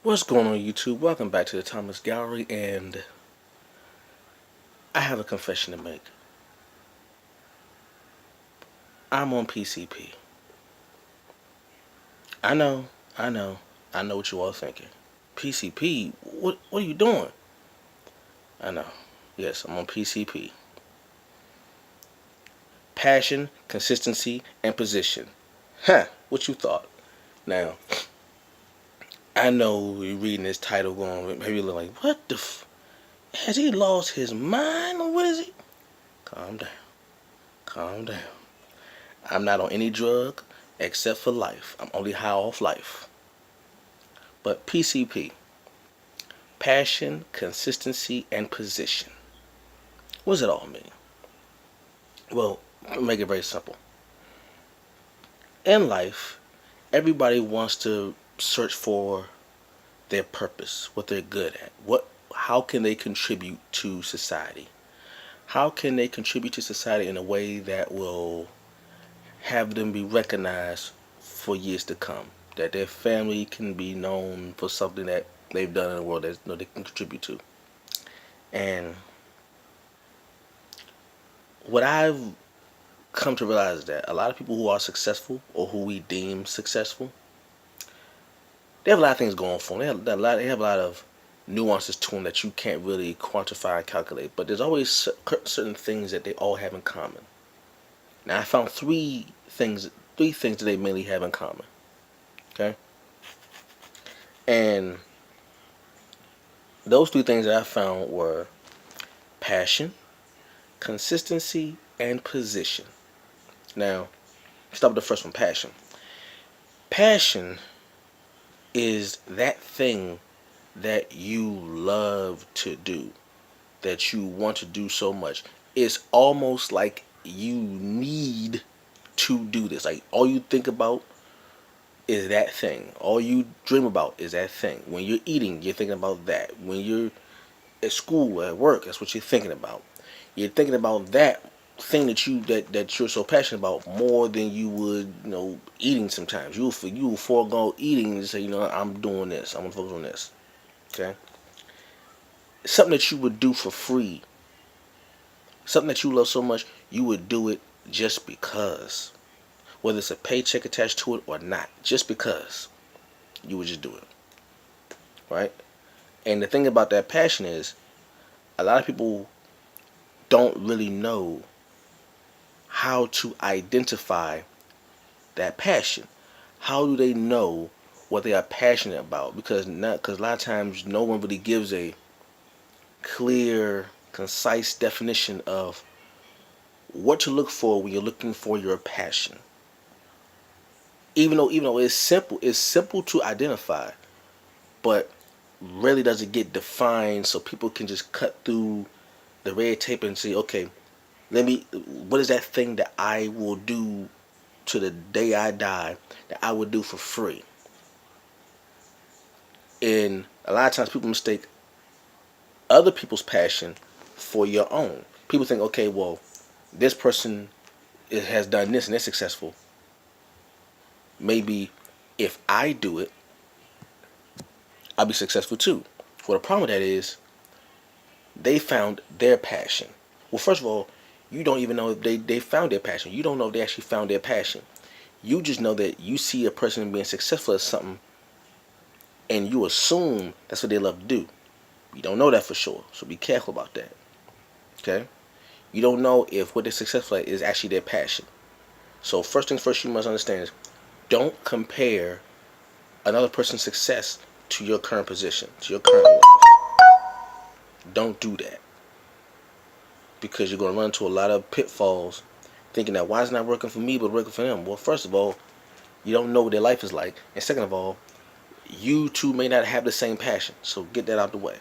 What's going on YouTube? Welcome back to the Thomas Gallery, and I have a confession to make. I'm on PCP. I know, I know, I know what you all thinking. PCP? What are you doing? I know. Yes, I'm on PCP. Passion, consistency, and position. Huh, what you thought? Now, I know you're reading this title going, maybe you're like, what the has he lost his mind or what is he? Calm down. Calm down. I'm not on any drug except for life. I'm only high off life. But PCP, passion, consistency, and position. What does it all mean? Well, I'll make it very simple. In life, everybody wants to search for their purpose, what they're good at. How can they contribute to society? How can they contribute to society in a way that will have them be recognized for years to come? That their family can be known for something that they've done in the world that they can contribute to. And what I've come to realize is that a lot of people who are successful or who we deem successful, they have a lot of things going for them. They have a lot of nuances to them that you can't really quantify and calculate. But there's always certain things that they all have in common. Now I found three things that they mainly have in common. Okay, and those three things that I found were passion, consistency, and position. Now, start with the first one, passion. Passion is that thing that you love to do, that you want to do so much. It's almost like you need to do this. Like all you think about is that thing. All you dream about is that thing. When you're eating, you're thinking about that. When you're at school, at work, that's what you're thinking about. You're thinking about that thing that you're so passionate about more than you would, eating sometimes. You will forego eating and say, I'm doing this. I'm gonna focus on this. Okay? Something that you would do for free. Something that you love so much, you would do it just because. Whether it's a paycheck attached to it or not. Just because. You would just do it. Right? And the thing about that passion is, a lot of people don't really know how to identify that passion. How do they know what they are passionate about? Because a lot of times no one really gives a clear, concise definition of what to look for when you're looking for your passion. Even though it's simple to identify, but really doesn't get defined so people can just cut through the red tape and say, okay, what is that thing that I will do to the day I die that I would do for free? And a lot of times people mistake other people's passion for your own. People think, okay, well, this person has done this and they're successful. Maybe if I do it, I'll be successful too. Well, the problem with that is they found their passion. Well, first of all, you don't even know if they found their passion. You don't know if they actually found their passion. You just know that you see a person being successful at something and you assume that's what they love to do. You don't know that for sure, so be careful about that. Okay? You don't know if what they're successful at is actually their passion. So first things first, you must understand is don't compare another person's success to your current position, to your current life. Don't do that. Because you're going to run into a lot of pitfalls thinking that why is it not working for me but working for them? Well, first of all, you don't know what their life is like. And second of all, you two may not have the same passion. So get that out the way.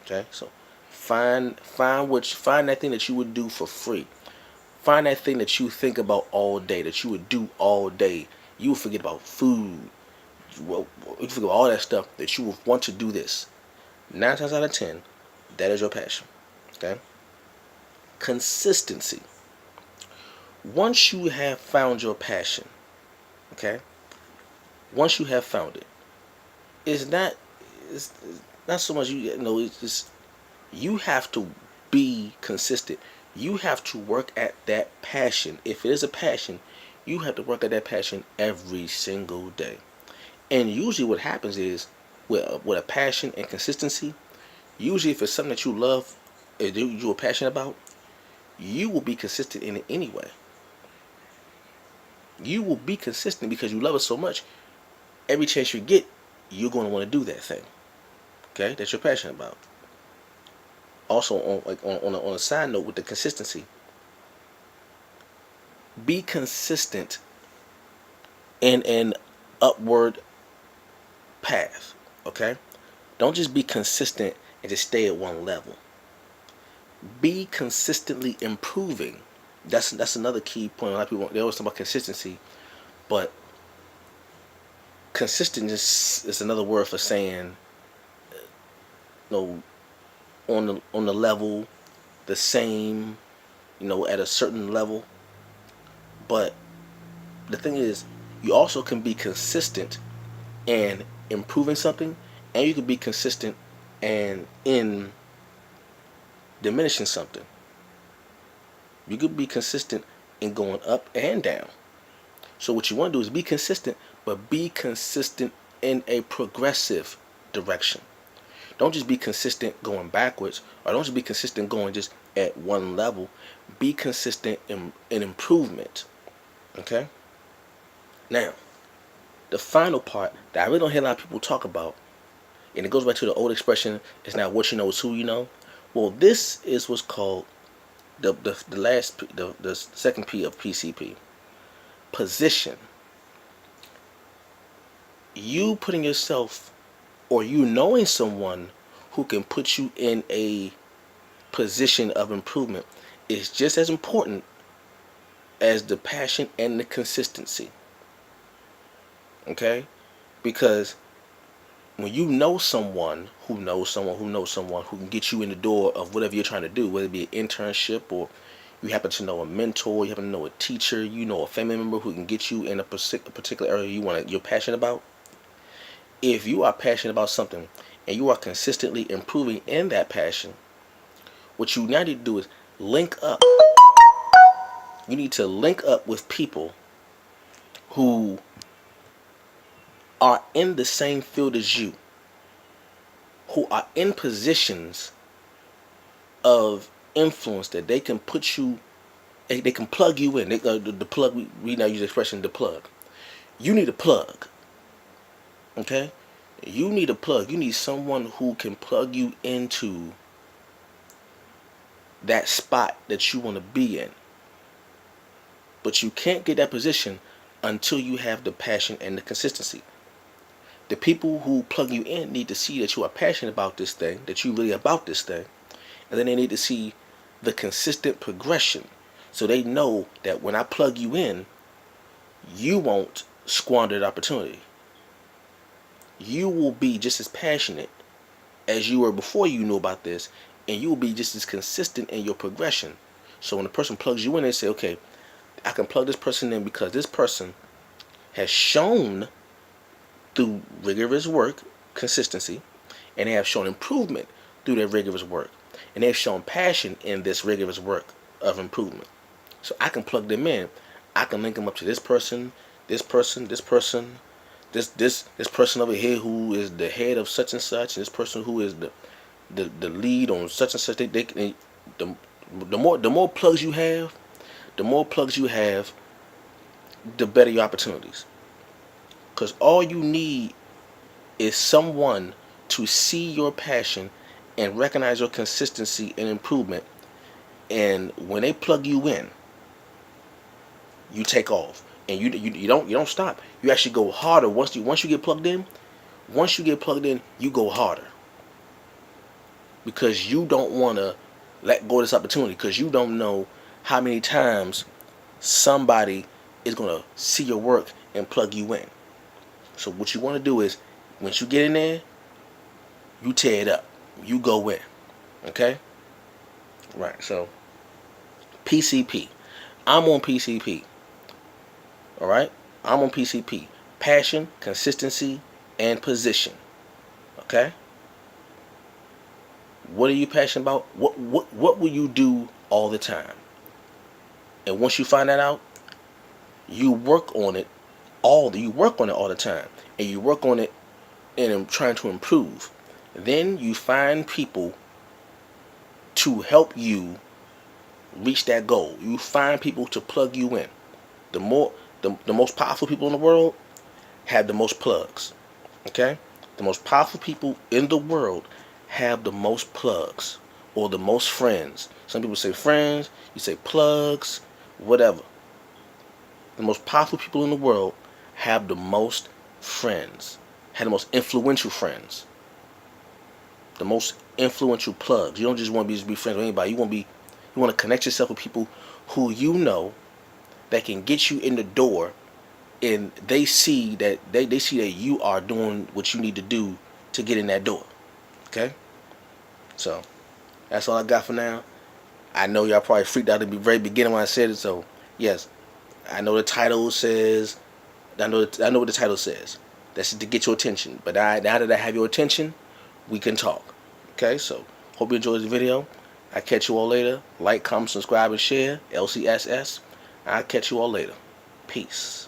Okay? So find that thing that you would do for free. Find that thing that you think about all day, that you would do all day. You will forget about food. You forget about all that stuff that you would want to do this. 9 times out of 10, that is your passion. Okay? Consistency. Once you have found your passion, okay? Once you have found it, it's not it's not so much you know. It's just you have to be consistent. You have to work at that passion. If it is a passion, you have to work at that passion every single day. And usually, what happens is with a passion and consistency. Usually, if it's something that you love, you're passionate about, you will be consistent in it anyway. You will be consistent because you love it so much. Every chance you get, you're going to want to do that thing. Okay, that you're passionate about. Also, on a side note with the consistency, be consistent in an upward path. Okay, don't just be consistent and just stay at one level. Be consistently improving. That's another key point. A lot of people, they always talk about consistency, but consistent is another word for saying, you know, on the level, the same, at a certain level. But the thing is, you also can be consistent and improving something, and you can be consistent and in diminishing something. You could be consistent in going up and down. So what you want to do is be consistent, but be consistent in a progressive direction. Don't just be consistent going backwards, or don't just be consistent going just at one level. Be consistent in improvement. Okay? Now, the final part that I really don't hear a lot of people talk about, and it goes back to the old expression, it's not what you know, it's who you know. Well, this is what's called the second P of PCP. Position. You putting yourself, or you knowing someone who can put you in a position of improvement is just as important as the passion and the consistency. Okay? Because when you know someone who knows someone who knows someone who can get you in the door of whatever you're trying to do, whether it be an internship, or you happen to know a mentor, you happen to know a teacher, a family member who can get you in a particular area you're passionate about. If you are passionate about something and you are consistently improving in that passion, what you now need to do is link up. You need to link up with people who are in the same field as you, who are in positions of influence that they can put you, they can plug you in. The plug, we now use the expression the plug. You need a plug. Okay? You need a plug. You need someone who can plug you into that spot that you want to be in. But you can't get that position until you have the passion and the consistency. The people who plug you in need to see that you are passionate about this thing, that you really about this thing, and then they need to see the consistent progression, so they know that when I plug you in, you won't squander the opportunity. You will be just as passionate as you were before you knew about this, and you will be just as consistent in your progression. So when a person plugs you in, they say, okay, I can plug this person in because this person has shown through rigorous work, consistency, and they have shown improvement through their rigorous work. And they've shown passion in this rigorous work of improvement. So I can plug them in. I can link them up to this person, this person, this person, this person over here who is the head of such and such, and this person who is the lead on such and such. The more plugs you have, the better your opportunities. Because all you need is someone to see your passion and recognize your consistency and improvement. And when they plug you in, you take off, and you don't stop. You actually go harder once you get plugged in. Once you get plugged in, you go harder because you don't want to let go of this opportunity, because you don't know how many times somebody is going to see your work and plug you in. So what you want to do is, once you get in there, you tear it up. You go in. Okay? Right. So, PCP. I'm on PCP. Alright? I'm on PCP. Passion, consistency, and position. Okay? What are you passionate about? What will you do all the time? And once you find that out, you work on it you work on it all the time, and you work on it and trying to improve. Then you find people to help you reach that goal. You find people to plug you in. The most powerful people in the world have the most plugs. Okay? The most powerful people in the world have the most plugs or the most friends. Some people say friends, you say plugs, whatever. The most powerful people in the world have the most friends, have the most influential friends, the most influential plugs. You don't just want to be friends with anybody. You want to connect yourself with people who you know that can get you in the door, and they see that you are doing what you need to do to get in that door. Okay? So that's all I got for now. I know y'all probably freaked out at the very beginning when I said it, so yes, I know the title says I know what the title says. That's to get your attention. But now that I have your attention, we can talk. Okay, so hope you enjoyed the video. I'll catch you all later. Like, comment, subscribe, and share. LCSS. I'll catch you all later. Peace.